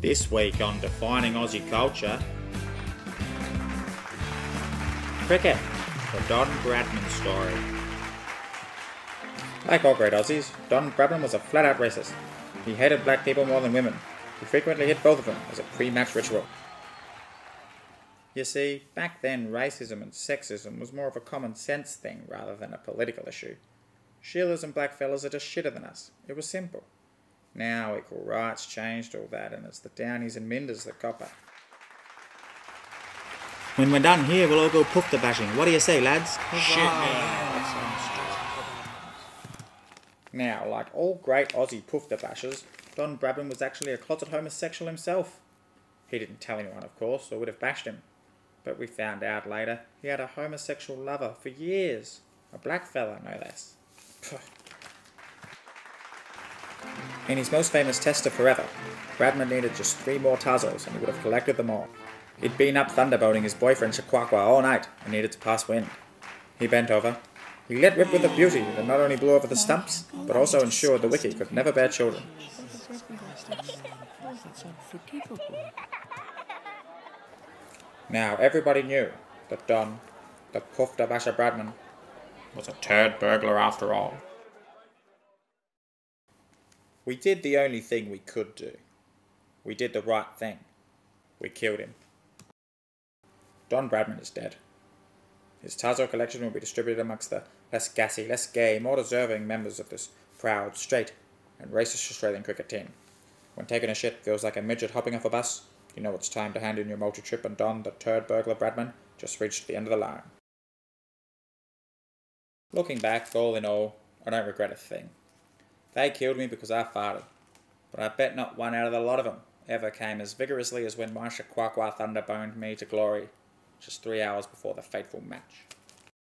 This week on Defining Aussie Culture, cricket, the Don Bradman story. Like all great Aussies, Don Bradman was a flat-out racist. He hated black people more than women. He frequently hit both of them as a pre-match ritual. You see, back then racism and sexism was more of a common sense thing rather than a political issue. Sheilas and blackfellas are just shitter than us. It was simple. Now equal rights changed all that, and it's the Downies and Minders that copper. When we're done here, we'll all go poofter bashing. What do you say, lads? Shit, Now, like all great Aussie poofter bashers, Don Bradman was actually a closet homosexual himself. He didn't tell anyone, of course, or would have bashed him. But we found out later he had a homosexual lover for years. A black fella, no less. In his most famous test of forever, Bradman needed just 3 more Tazos and he would have collected them all. He'd been up thunderboating his boyfriend Shakwakwa all night and needed to pass wind. He bent over. He let rip with a beauty that not only blew over the stumps, but also ensured the wiki could never bear children. Now everybody knew that Don, the Poofter Basher Bradman, was a turd burglar after all. We did the only thing we could do. We did the right thing. We killed him. Don Bradman is dead. His Tazo collection will be distributed amongst the less gassy, less gay, more deserving members of this proud, straight, and racist Australian cricket team. When taking a shit feels like a midget hopping off a bus, you know it's time to hand in your multi-trip, and Don, the turd burglar Bradman, just reached the end of the line. Looking back, all in all, I don't regret a thing. They killed me because I farted, but I bet not one out of the lot of them ever came as vigorously as when my Shakwakwa thunderboned me to glory just 3 hours before the fateful match.